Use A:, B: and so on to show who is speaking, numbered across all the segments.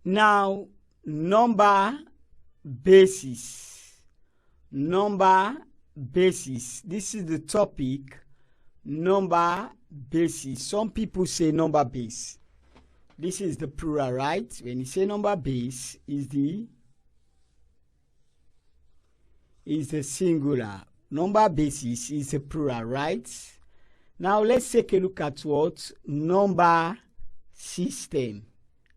A: Now, number basis. Number basis. This is the topic. Number basis. Some people say number base. This is the plural, right? When you say number base, is the singular. Number basis is the plural, right? Now let's take a look at what number system.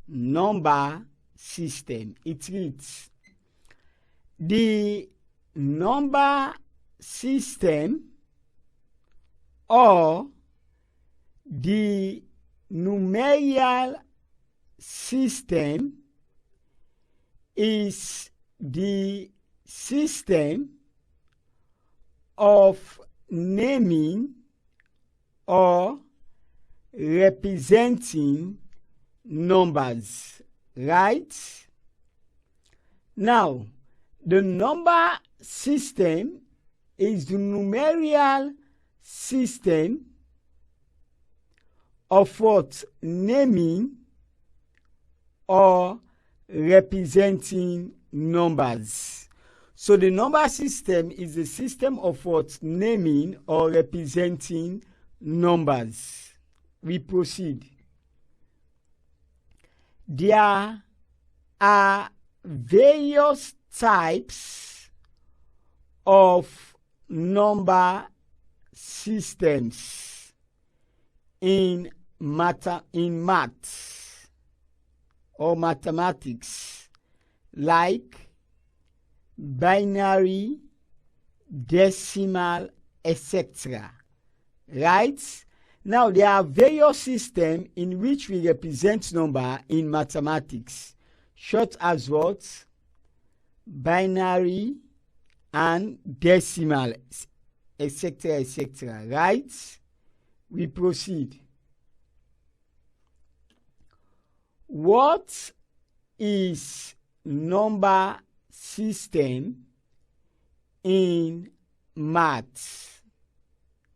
A: Number system. It reads, the number system or the numerical system is the system of naming or representing numbers, right? Now, the number system is the numerical system of what? Naming or representing numbers. So the number system is the system of what? Naming or representing numbers. We proceed. There are various types of number systems in math or mathematics, like binary, decimal, etc. Right? Now, there are various systems in which we represent number in mathematics, such as what? Binary and decimal, etc., etc. Right? We proceed. What is number system in math?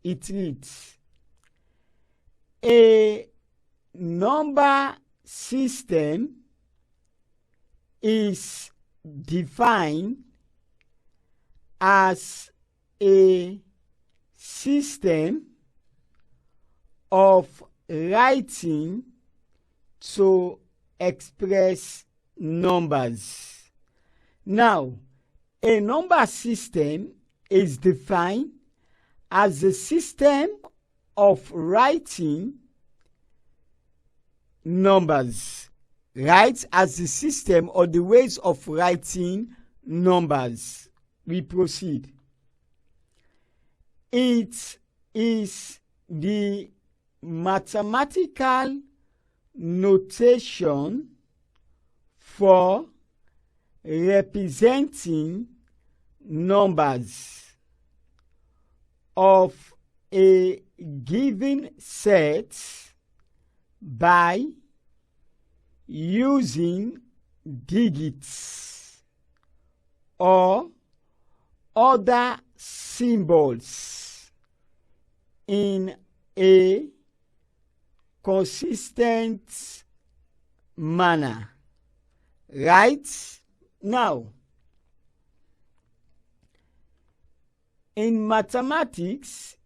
A: It reads, a number system is defined as a system of writing to express numbers. Now, a number system is defined as a system of writing numbers, right? As the system or the ways of writing numbers. We proceed. It is the mathematical notation for representing numbers of a given set by using digits or other symbols in a consistent manner. Right? Now, in mathematics,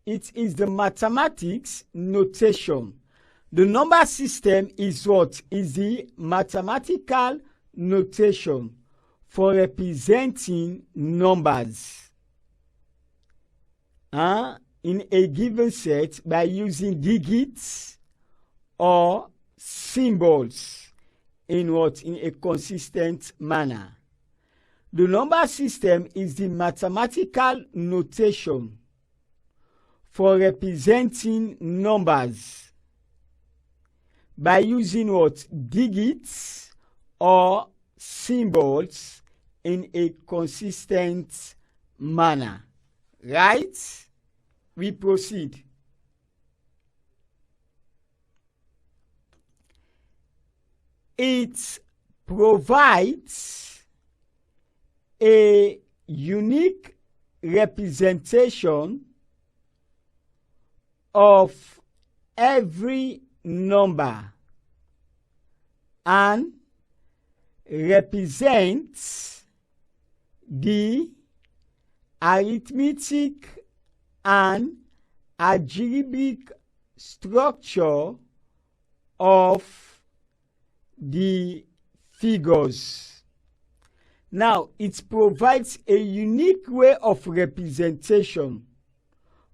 A: it is the mathematics notation. The number system is what? Is the mathematical notation for representing numbers in a given set by using digits or symbols in what? In a consistent manner. The number system is the mathematical notation for representing numbers by using what? Digits or symbols in a consistent manner. Right? We proceed. It provides a unique representation of every number and represents the arithmetic and algebraic structure of the figures. Now, it provides a unique way of representation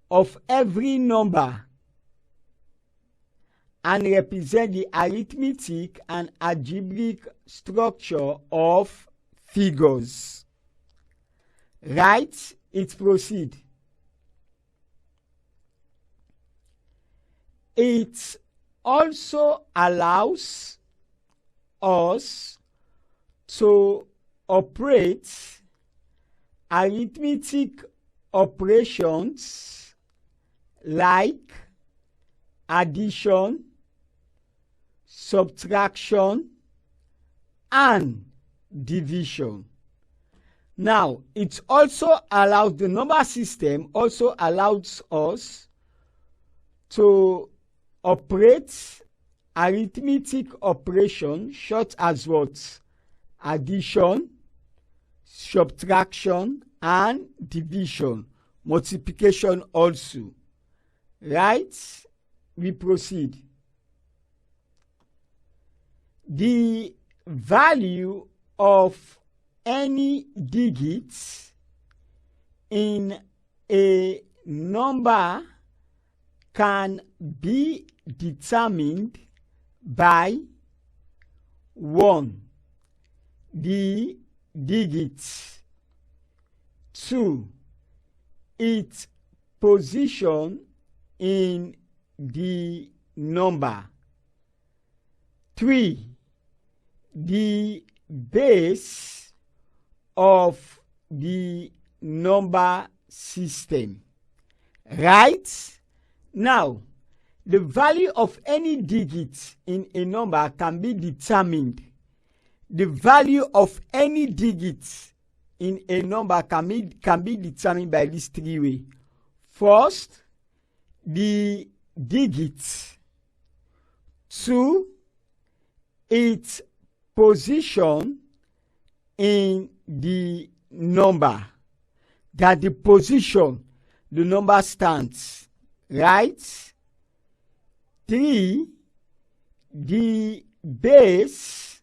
A: of every number and represent the arithmetic and algebraic structure of figures. Right? It proceed. It also allows us to operate arithmetic operations like addition, subtraction, and division. Now, it also allows, the number system also allows us to operate arithmetic operation such as what? Addition, subtraction, and division. Multiplication also. Right? We proceed. The value of any digit in a number can be determined by 1. The digit, 2. Its position in the number, 3. The base of the number system. Right? Now, the value of any digit in a number can be determined. The value of any digit in a number can be determined by these 3 ways. First, the digit. 2, its position in the number. That the position the number stands. Right? 3, the base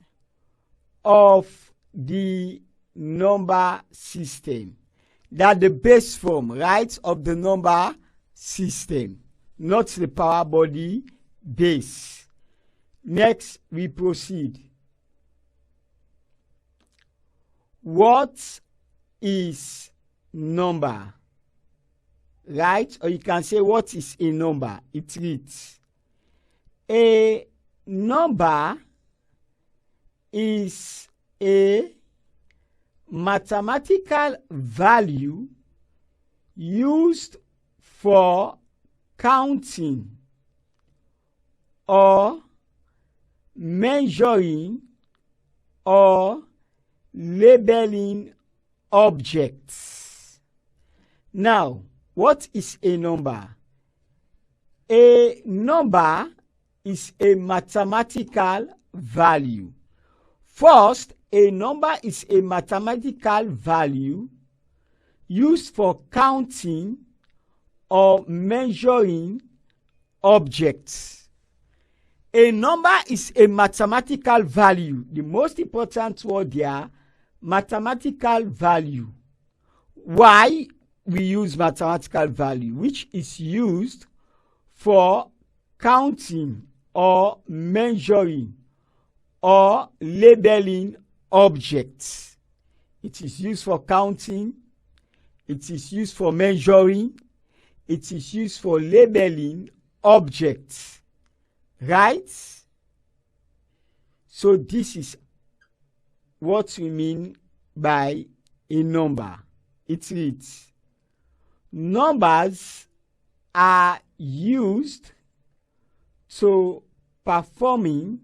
A: of the number system. That the base form, right, of the number system, not the power body base. Next, we proceed. What is number? Right? Or you can say, what is a number? It reads, a number is a mathematical value used for counting or measuring or labeling objects. Now, what is a number? A number is a mathematical value. First, a number is a mathematical value used for counting or measuring objects. A number is a mathematical value. The most important word there, mathematical value. Why we use mathematical value? Which is used for counting or measuring or labeling objects. It is used for counting, it is used for measuring, it is used for labeling objects. Right? So this is what we mean by a number. It reads, numbers are used to performing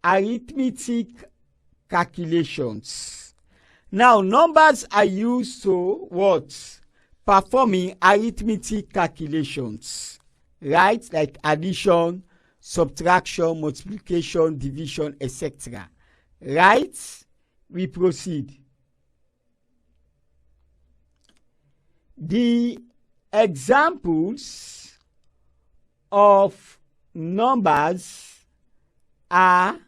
A: arithmetic calculations. Now, numbers are used to what? Performing arithmetic calculations. Right? Like addition, subtraction, multiplication, division, etc. Right? We proceed. The examples of numbers are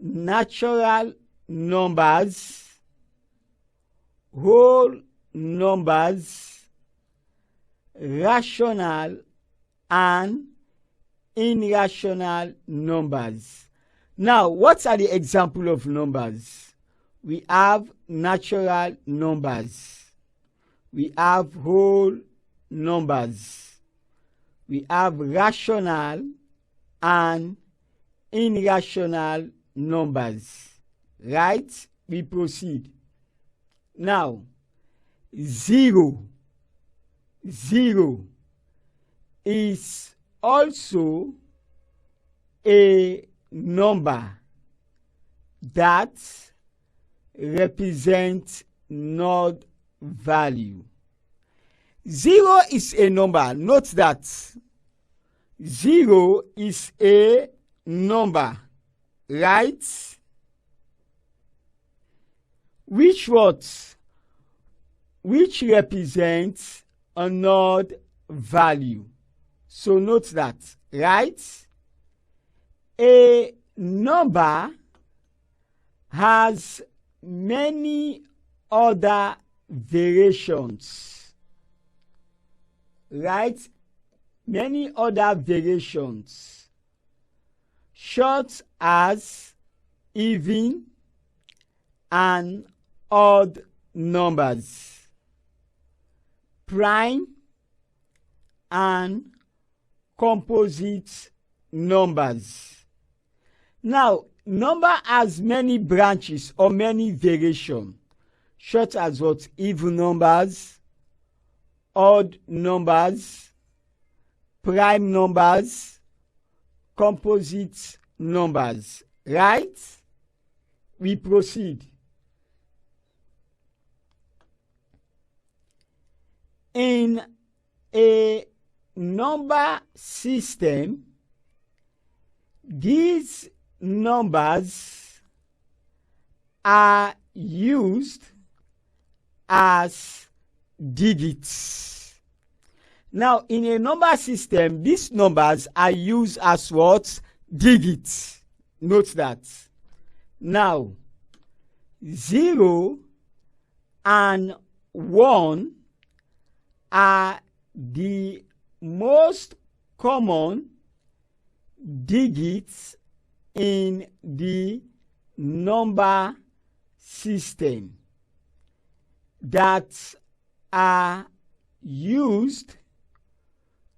A: natural numbers, whole numbers, rational and irrational numbers. Now, what are the examples of numbers? We have natural numbers. We have whole numbers. We have rational and irrational numbers. Right? We proceed. Now, 0 is also a number that represents not value. 0 is a number. Note that 0 is a number, right? Which represents an odd value. So note that, right? A number has many other variations, right? Many other variations, such as even and odd numbers, prime and composite numbers. Now, number has many branches or many variations, such as what? Even numbers, odd numbers, prime numbers, composite numbers. Right? We proceed. In a number system, these numbers are used as digits. Now, in a number system, these numbers are used as what? Digits. Note that. Now, 0 and 1 are the most common digits in the number system that are used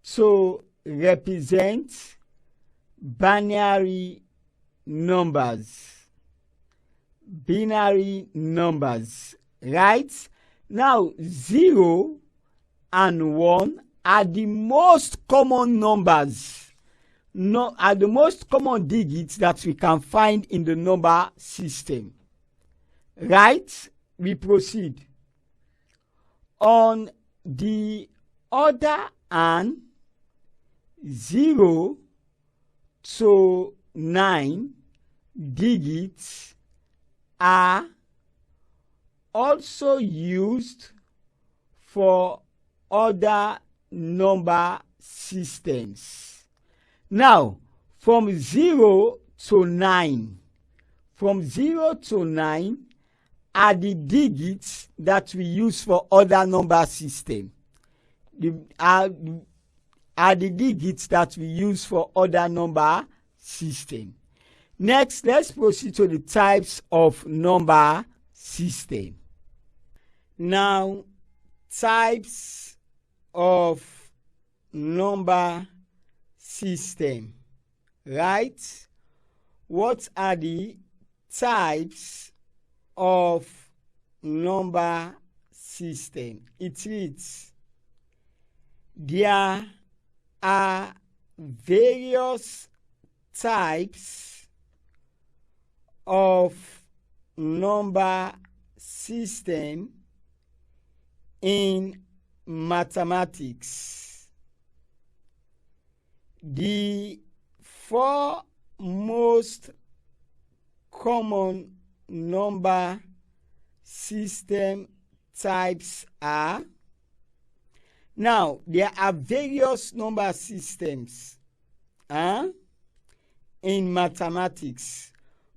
A: to represent binary numbers. Binary numbers, right? Now, 0 and 1 are the most common numbers, are the most common digits that we can find in the number system. Right? We proceed. On the other hand, 0 to 9 digits are also used for other number systems. Now, from 0 to 9 are the digits that we use for other number system. Are the digits that we use for other number system. Next, let's proceed to the types of number system. Now, types of number system, right? What are the types of number system? It reads, there are various types of number system in mathematics. The four most common number system types are. Now, there are various number systems in mathematics,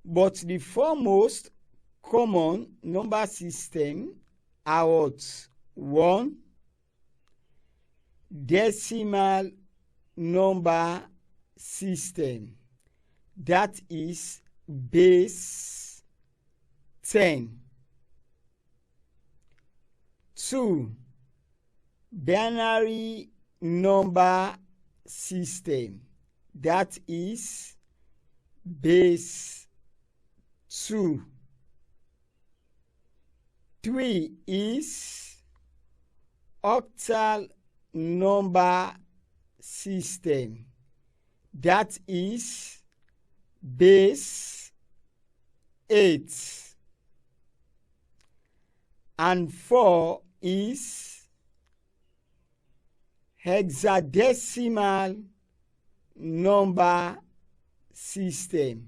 A: but the four most common number systems are what? 1. Decimal number system, that is base 10. 2. Binary number system, that is base 2. 3 is octal number system, that is base 8. And 4 is hexadecimal number system,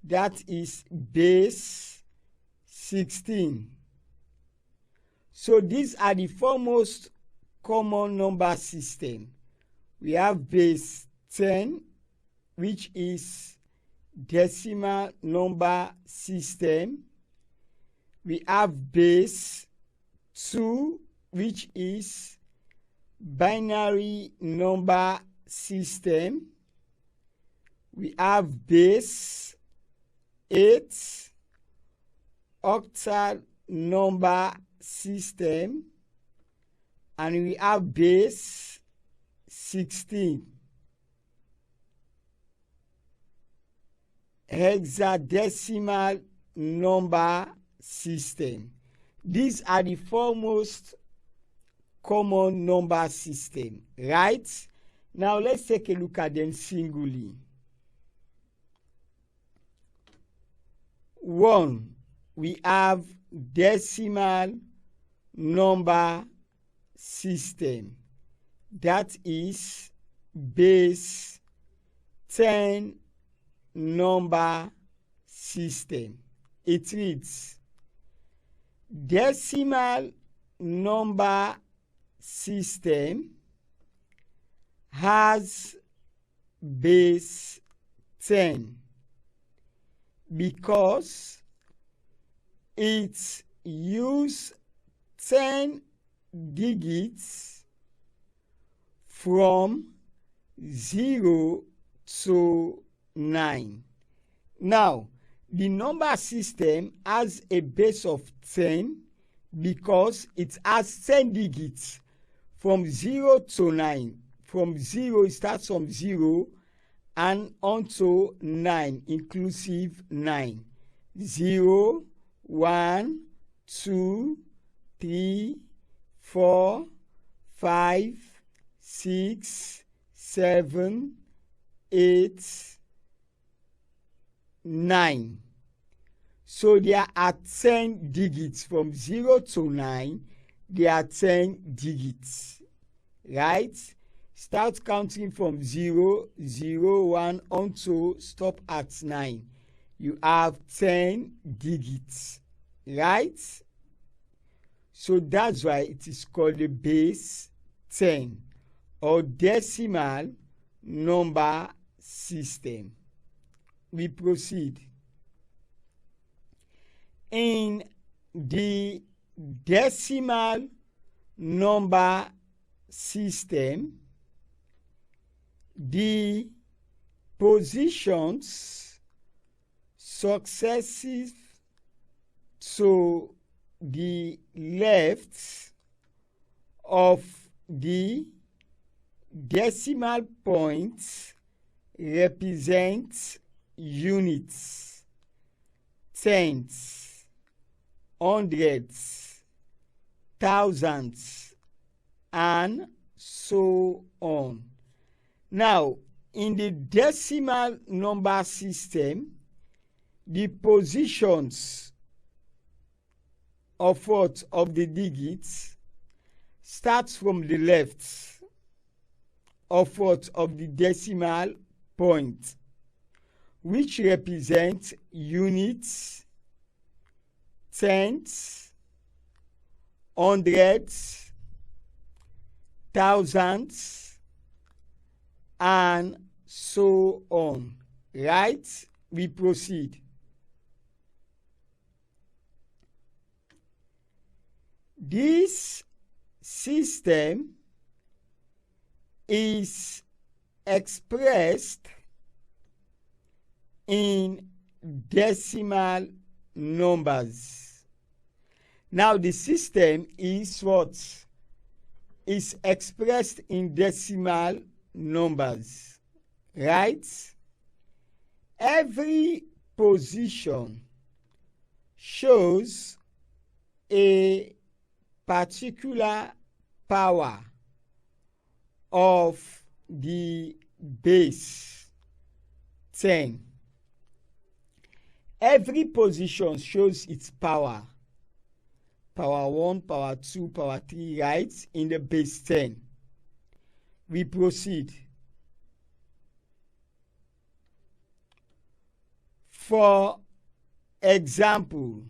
A: that is base 16. So these are the four most common number system. We have base 10, which is decimal number system. We have base 2, which is binary number system. We have base 8, octal number system, and we have base 16, hexadecimal number system. These are the four most common number system, right? Now let's take a look at them singly. 1, we have decimal number system, that is base 10 number system. It reads: decimal number system has base 10 because it uses 10 digits from 0 to 9. Now, the number system has a base of 10 because it has 10 digits from 0 to 9. From 0, it starts from 0 and onto 9, inclusive 9. 0, 1, 2, 3, 4, 5, 6, 7, 8, 9. So there are 10 digits from 0 to 9. There are 10 digits, right? Start counting from 0, 0, 1 onto stop at 9. You have 10 digits, right? So that's why it is called the base 10 or decimal number system. We proceed. In the decimal number system, the positions successive to the left of the decimal point represent units, tenths, hundreds, thousands, and so on. Now, in the decimal number system, the positions of what? Of the digits starts from the left of what? Of the decimal point. which represent units, tenths, hundredths, thousands, and so on. Right? We proceed. This system is expressed in decimal numbers. Now the system is what? Is expressed in decimal numbers, right? Every position shows a particular power of the base 10. Every position shows its power. Power 1, power 2, power 3, right? In the base 10. We proceed. For example,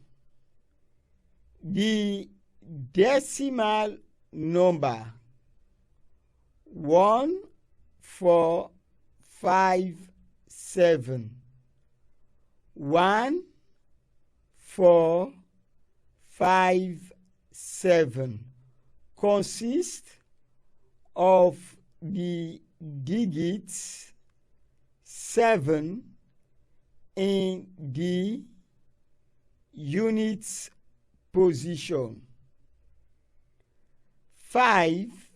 A: the decimal number 1457. 1457 consists of the digits 7 in the units position, 5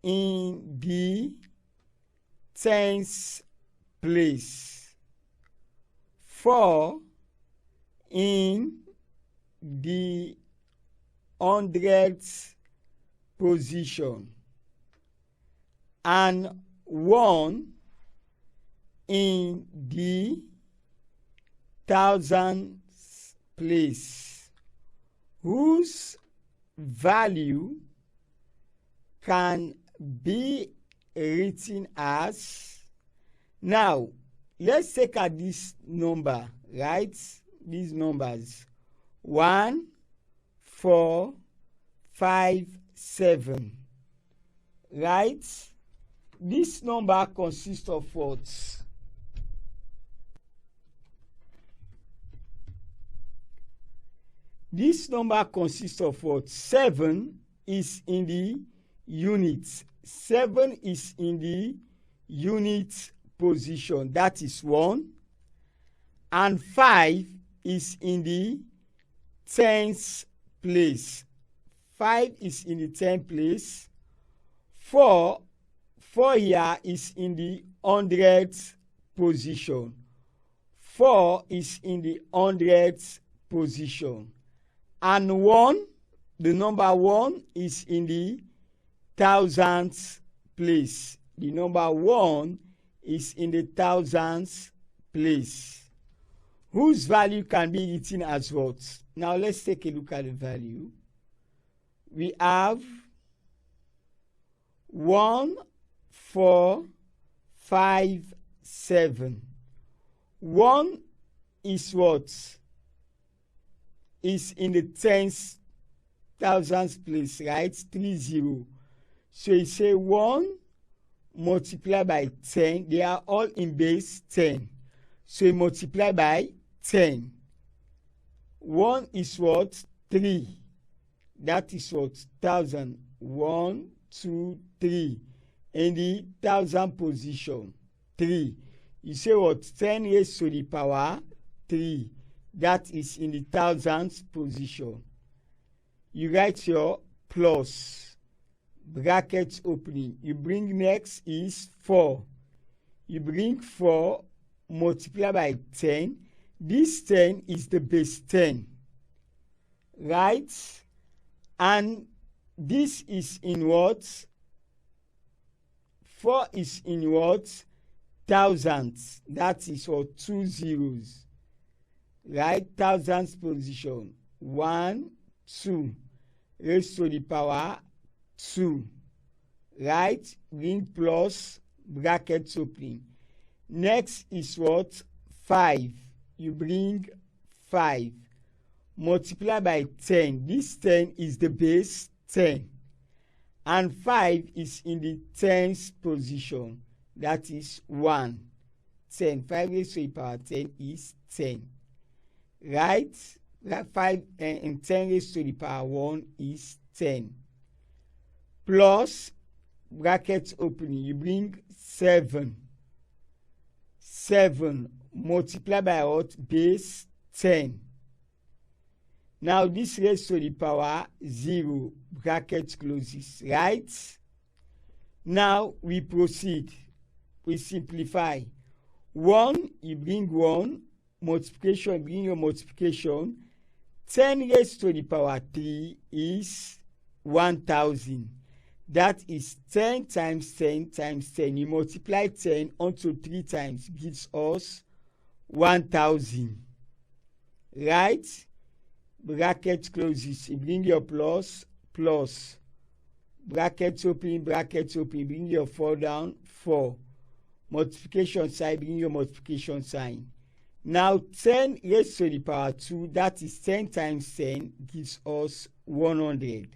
A: in the tens place, 4 in the hundredths position, and 1 in the thousands place, whose value can be written as. Now let's take at this number, right? These numbers 1, 4, 5, 7, right? This number consists of what? This number consists of what? 7 is in the units. 7 is in the unit position. That is 1. And 5 is in the tens place. 5 is in the tens place. 4 here is in the hundredths position. 4 is in the hundredths position. And 1, the number 1 is in the thousands place. The number 1 is in the thousands place, whose value can be written as what? Now let's take a look at the value. We have 1457. 1 is what? Is in the tens thousands place, right? 30. So you say 1 multiplied by 10. They are all in base 10. So you multiply by 10. 1 is what? 3. That is what? 1,000. 1, 2, 3. In the thousand position, 3. You say what? 10 raised to the power 3. That is in the thousands position. You write your plus, brackets opening. You bring next is 4. You bring 4, multiply by 10. This 10 is the base 10. Right? And this is in what? 4 is in what? Thousands. That is for 2 zeros. Right? Thousands position. 1, 2. Raised to the power 2. Right? Bring plus, brackets opening. Next is what? 5, you bring 5. Multiply by 10. This 10 is the base 10. And 5 is in the tens position. That is 1. 10. 5 raised to the power 10 is 10. Right? 5 and 10 raised to the power 1 is 10. Plus, brackets opening, you bring 7. 7 multiply by what? Base 10. Now this raised to the power 0, bracket closes, right? Now we proceed. We simplify. 1, you bring 1, multiplication, you bring your multiplication. 10 raised to the power 3 is 1000. That is 10 times 10 times 10. You multiply 10 onto 3 times, gives us 1000. Right? Bracket closes. You bring your plus, plus. Bracket open, bring your 4 down, 4. Multiplication sign, bring your multiplication sign. Now 10 raised to the power 2, that is 10 times 10, gives us 100.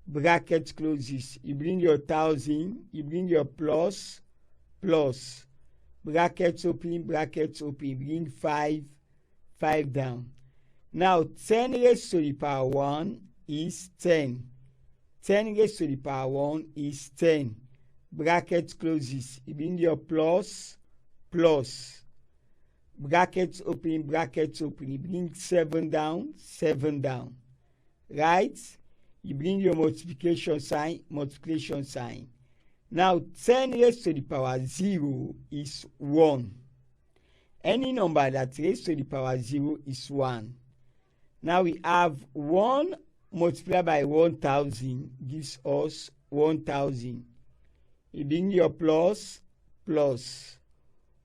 A: Bracket closes. You bring your 1000, you bring your plus, plus. Brackets open, bring 5, 5 down. Now 10 raised to the power 1 is 10. 10 raised to the power 1 is 10. Bracket closes. You bring your plus, plus. Brackets open, you bring 7 down, 7 down. Right? You bring your multiplication sign, Now 10 raised to the power 0 is 1. Any number that raised to the power 0 is 1. Now we have 1 multiplied by 1000 gives us 1000. You bring your plus, plus.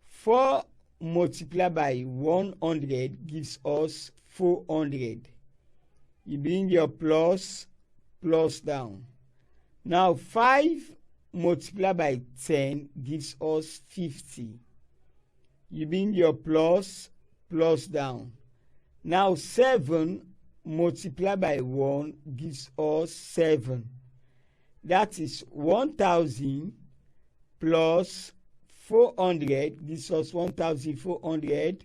A: 4 multiplied by 100 gives us 400. You bring your plus, plus down. Now 5 multiplied by 10 gives us 50. You bring your plus, plus down. Now 7 multiplied by 1 gives us 7. That is 1000 plus 400 gives us 1400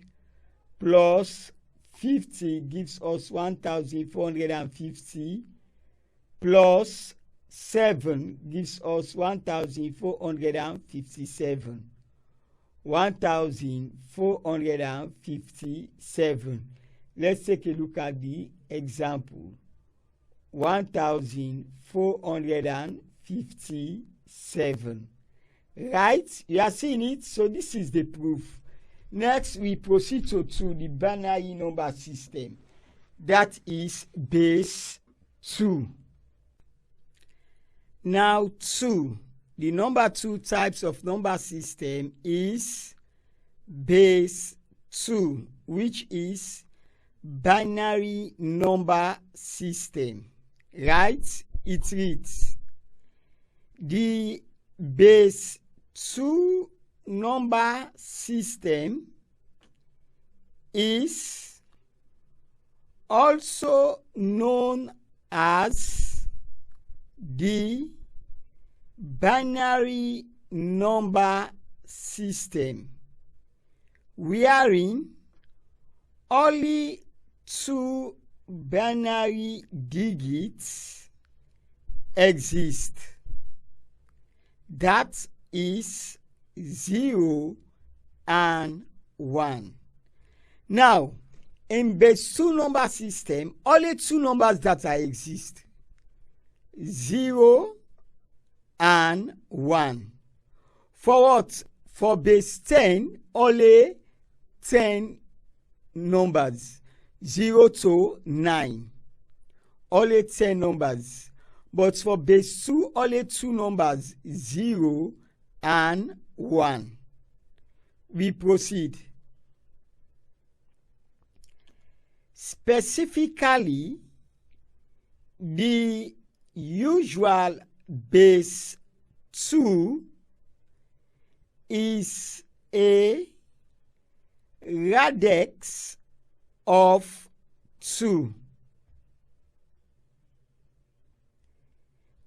A: plus 50 gives us 1450 plus 7 gives us 1457. 1457. Let's take a look at the example. 1457. Right? You are seeing it? So this is the proof. Next, we proceed to the binary number system. That is base 2. Now 2. The number 2 types of number system is base 2, which is binary number system. Right? It reads, the base 2 number system is also known as the binary number system, wherein only 2 binary digits exist. That is 0 and 1. Now, in base 2 number system, only 2 numbers that exist, 0 and 1. For what? For base 10, only 10 numbers, 0 to 9. Only 10 numbers. But for base 2, only 2 numbers, 0 and 1. We proceed. Specifically, the usual base 2 is a radics of 2.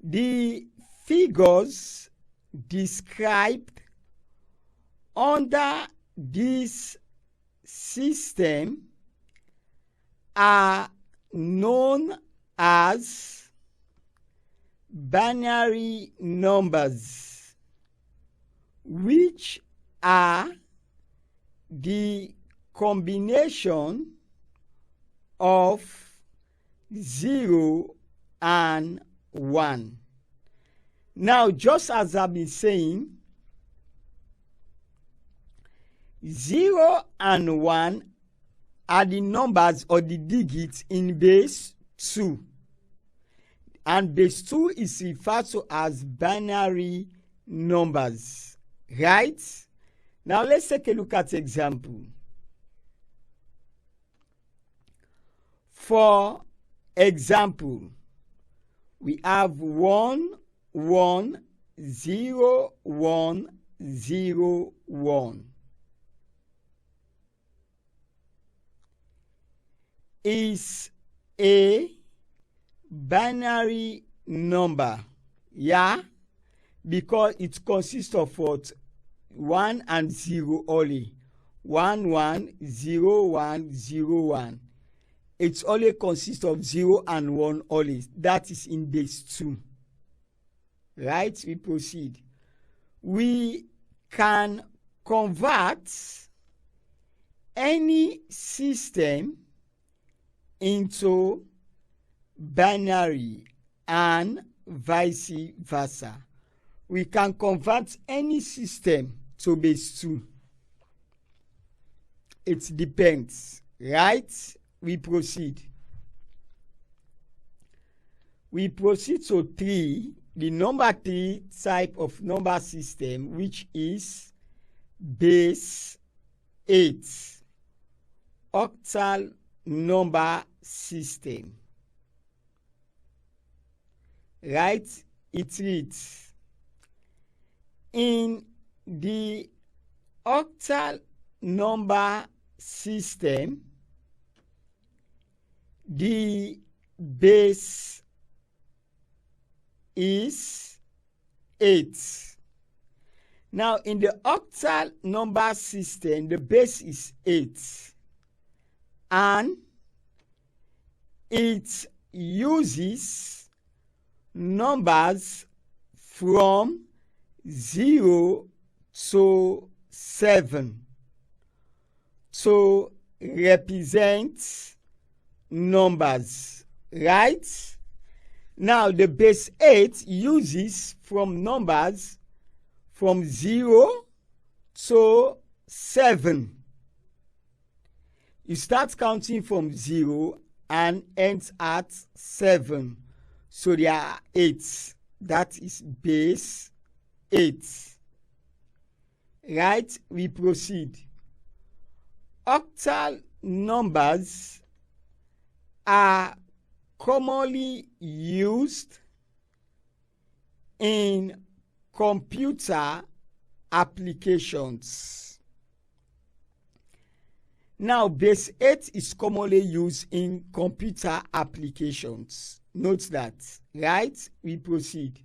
A: The figures described under this system are known as binary numbers, which are the combination of 0 and 1. Now, just as I've been saying, 0 and 1 are the numbers or the digits in base 2. And base 2 is referred to as binary numbers, right? Now, let's take a look at example. For example, we have 1 1 0 1 0 1. Is a binary number, yeah, because it consists of what? 1 and 0 only. 1 1 0 1 0 1. It only consists of 0 and 1 only. That is in base 2. Right? We proceed. We can convert any system into binary and vice versa. We can convert any system to base 2. It depends, right? We proceed. We proceed to 3, the number 3 type of number system, which is base 8, octal number system. Right? It reads, in the octal number system, the base is 8. Now, in the octal number system, the base is 8. And it uses numbers from 0 to 7 to represent numbers, right? Now, the base 8 uses from numbers from 0 to 7. You start counting from 0 and ends at 7. So there are 8. That is base 8. Right? We proceed. Octal numbers are commonly used in computer applications. Now, base 8 is commonly used in computer applications. Note that, right? We proceed.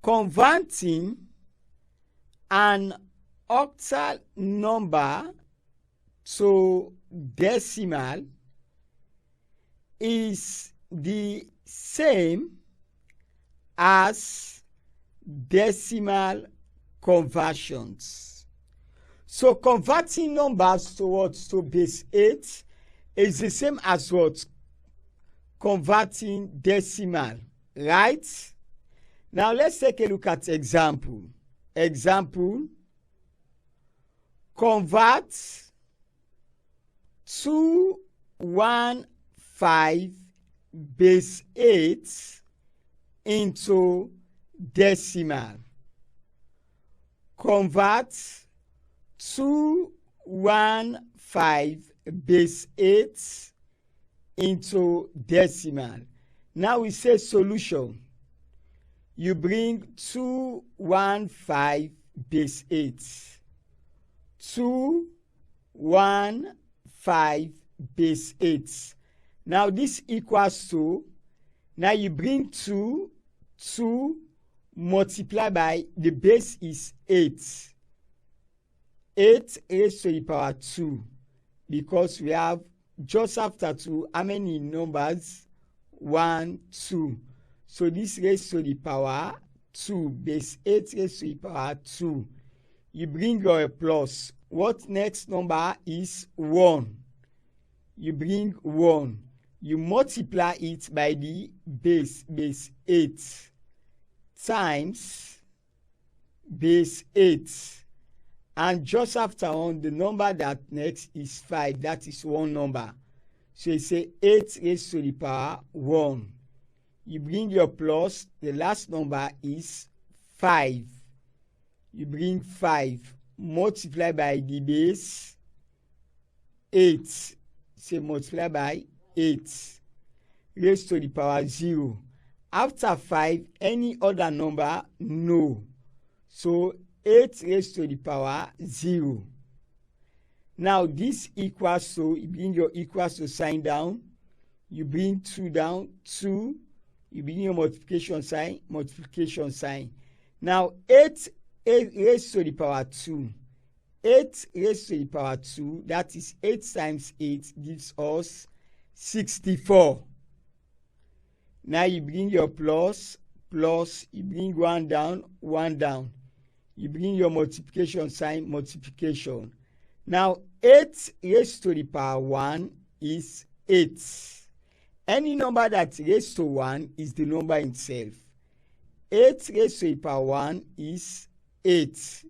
A: Converting an octal number to decimal is the same as decimal conversions. So converting numbers to base 8 is the same as what? Converting decimal, right? Now let's take a look at example. Example, convert 215 base 8 into decimal. Convert 215 base 8 into decimal. Now we say solution. You bring 215 base 8. 2, 1, 5 base 8. Now this equals to, now you bring 2 multiply by, the base is 8. 8 raised to the power 2, because we have just after 2, how many numbers? 1, 2. So this raised to the power 2, base 8 raised to the power 2. You bring your plus. What next number is 1? You bring 1. You multiply it by the base 8 times base 8. And just after 1, the number that next is 5. That is one number. So you say 8 raised to the power 1. You bring your plus. The last number is 5. You bring 5. Multiply by the base 8. Say multiply by 8. Raised to the power 0. After 5, any other number? No. So 8 raised to the power 0. Now this equals to, you bring your equals to sign down. You bring 2 down, 2. You bring your multiplication sign. Now 8 raised to the power 2. 8 raised to the power 2, that is 8 times 8 gives us 64. Now you bring your plus, you bring 1 down, 1 down. You bring your multiplication sign, multiplication. Now 8 raised to the power 1 is 8. Any number that raised to 1 is the number itself. 8 raised to the power 1 is 8.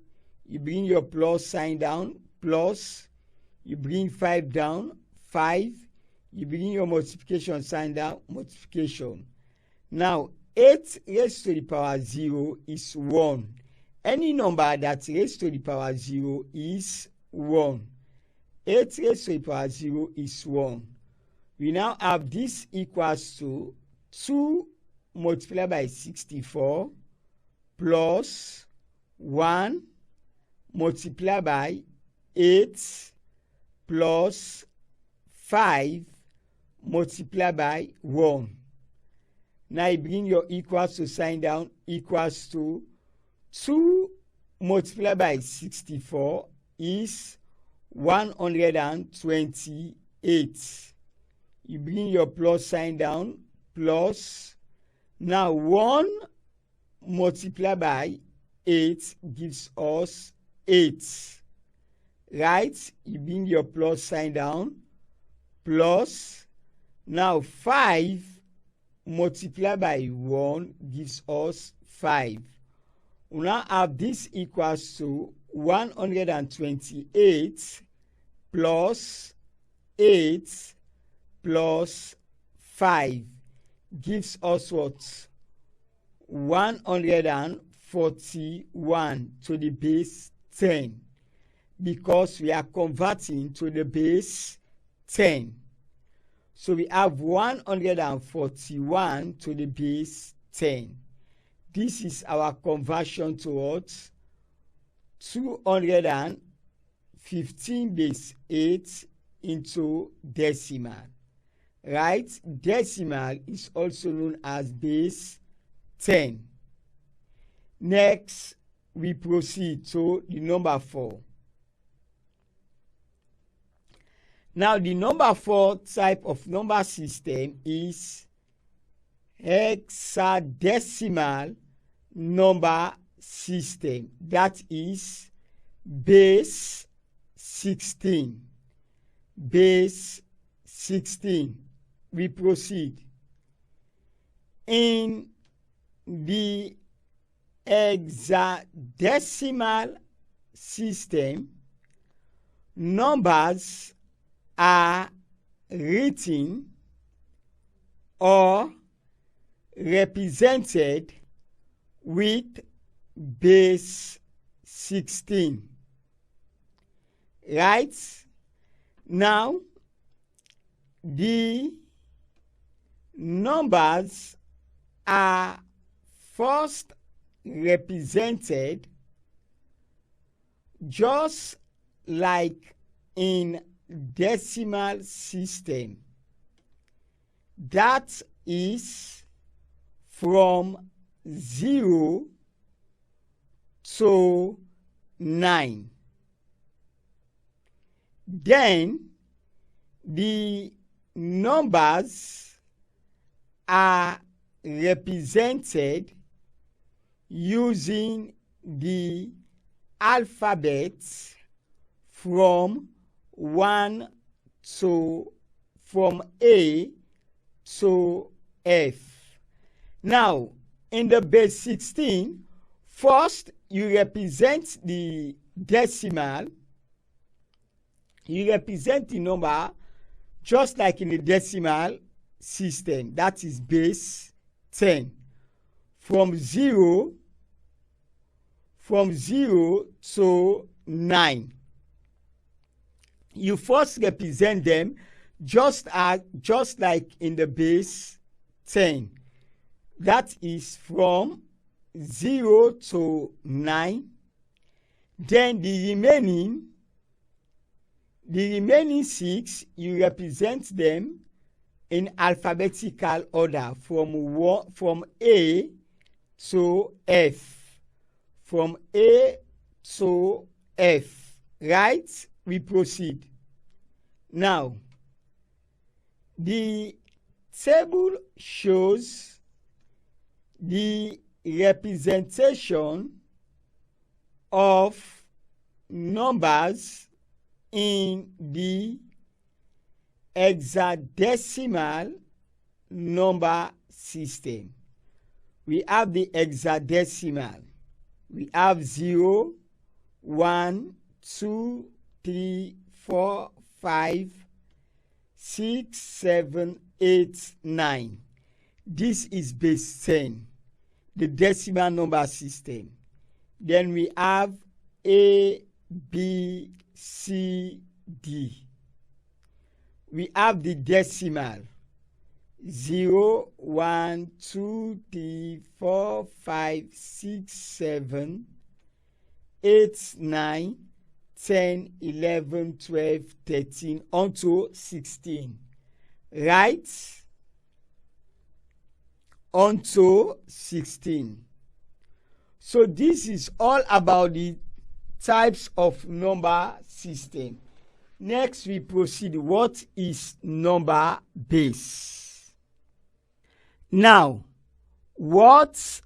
A: You bring your plus sign down, plus. You bring 5 down, 5. You bring your multiplication sign down, multiplication. Now 8 raised to the power 0 is 1. Any number that raised to the power 0 is 1. 8 raised to the power 0 is 1. We now have this equals to 2 multiplied by 64 plus 1 multiplied by 8 plus 5 multiplied by 1. Now you bring your equals to sign down, equals to 2 multiplied by 64 is 128. You bring your plus sign down, plus. Now 1 multiplied by 8 gives us 8. Right? You bring your plus sign down, plus. Now 5 multiplied by 1 gives us 5. We now have this equals to 128 plus 8 plus 5 gives us what? 141 to the base 10, because we are converting to the base 10. So we have 141 to the base 10. This is our conversion towards 215 base 8 into decimal. Right? Decimal is also known as base 10. Next, we proceed to the number 4. Now, the number 4 type of number system is hexadecimal number system. That is base 16. Base 16. We proceed. In the hexadecimal system, numbers are written or represented with base 16. Right? Now, the numbers are first represented just like in decimal system. That is from 0 to 9. Then the numbers are represented using the alphabet from A to F. Now, in the base 16, first you represent the decimal. You represent the number just like in the decimal system. That is base 10. From 0 to 9. You first represent them just like in the base 10. That is from 0 to 9. Then the remaining 6, you represent them in alphabetical order from A to F. From A to F. Right? We proceed. Now, the table shows the representation of numbers in the hexadecimal number system. We have the hexadecimal. We have 0, 1, 2, 3, 4, 5, 6, 7, 8, 9. This is base 10, the decimal number system. Then we have A, B, C, D. We have the decimal 0, 1, 2, 3, 4, 5, 6, 7, 8, 9, 10, 11, 12, 13, onto 16. Right? Onto 16. So this is all about the types of number system. Next we proceed. What is number base? Now, what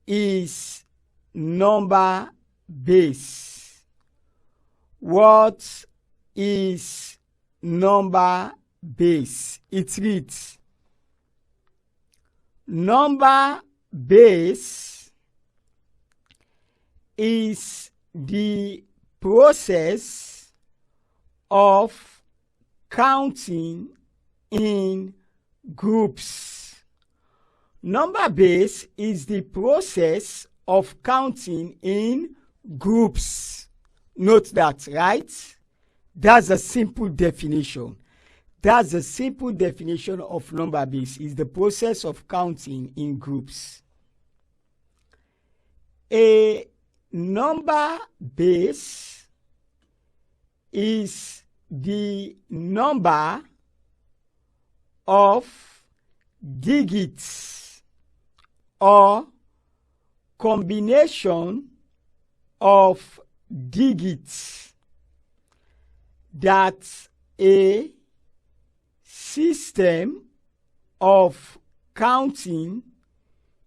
A: is number base? What is number base? It reads, number base is the process of counting in groups. Number base is the process of counting in groups. Note that, right? That's a simple definition. That's a simple definition of number base, is the process of counting in groups. A number base is the number of digits or combination of digits that a system of counting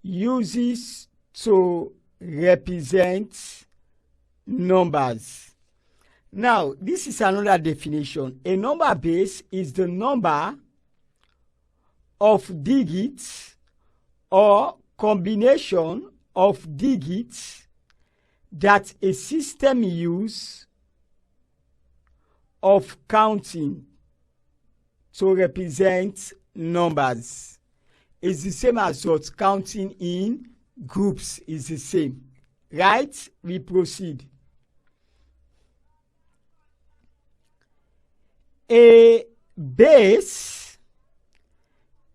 A: uses to represent numbers. Now, this is another definition. A number base is the number of digits or combination of digits that a system uses of counting to represent numbers. It's the same as what counting in groups is the same. Right? We proceed. A base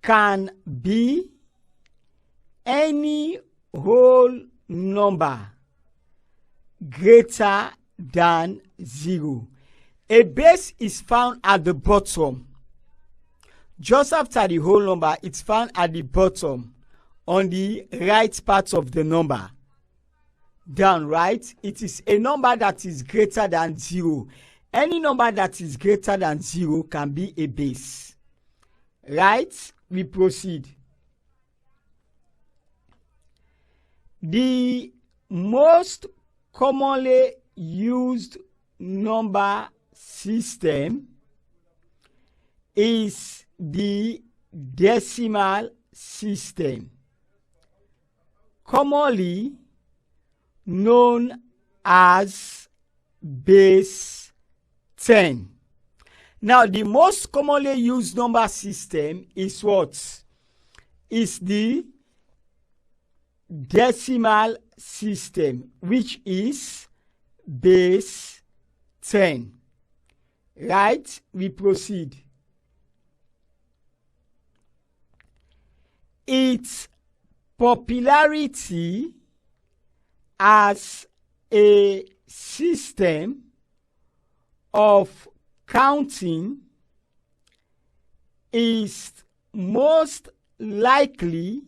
A: can be any whole number greater than 0. A base is found at the bottom. Just after the whole number, it's found at the bottom on the right part of the number. Down, right? It is a number that is greater than 0. Any number that is greater than 0 can be a base. Right? We proceed. The most commonly used number system is the decimal system, commonly known as base 10. Now, the most commonly used number system is what? Is the decimal system, which is base 10. Right? We proceed. Its popularity as a system of counting is most likely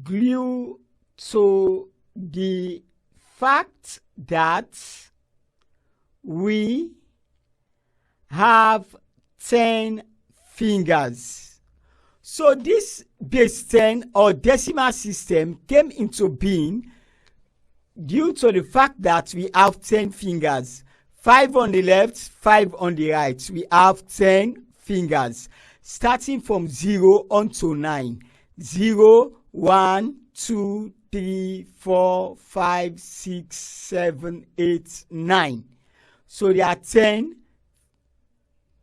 A: due to the fact that we have 10 fingers. So this base 10 or decimal system came into being due to the fact that we have 10 fingers. 5 on the left, 5 on the right. We have 10 fingers, starting from 0 onto 9. 0, 1, 2, 3, 4, 5, 6, 7, 8, 9. So there are 10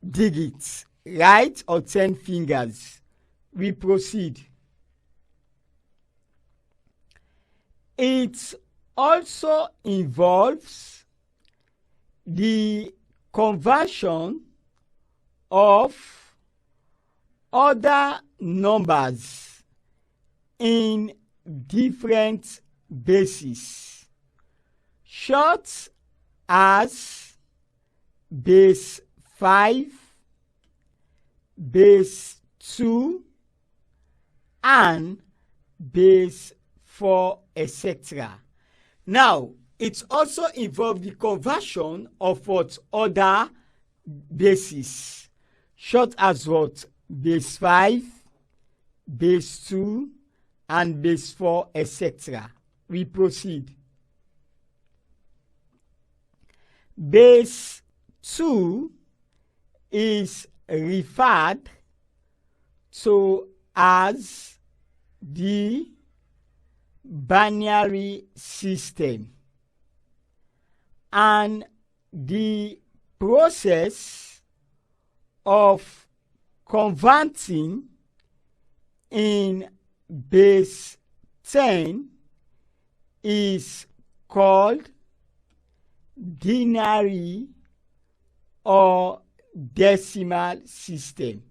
A: digits, right? Or 10 fingers. We proceed. It also involves the conversion of other numbers in different bases, such as base 5, base 2, and base 4, etc. Now, it also involves the conversion of what other bases, such as what? Base 5, base 2, and base 4, etc. We proceed. Base 2 is referred to as the binary system, and the process of converting in base 10 is called binary or decimal system.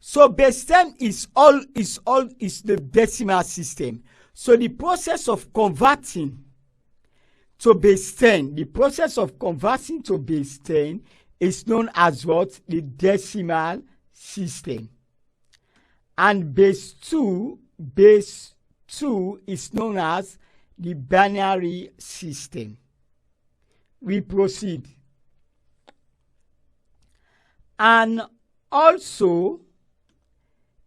A: So base 10 is the decimal system. So the process of converting to base 10, is known as what? The decimal system. And base 2 is known as the binary system. We proceed. And also,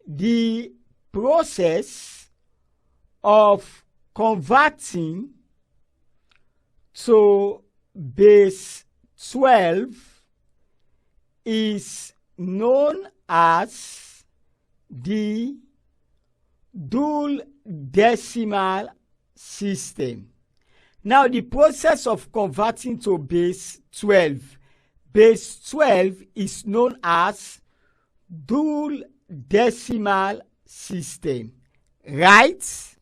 A: the process of converting to base 12 is known as the dual decimal system. Now, the process of converting to base 12 is known as dual decimal system, right?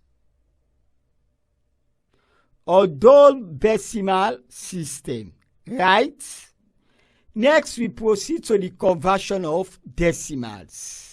A: Or dual decimal system, right? Next, we proceed to the conversion of decimals.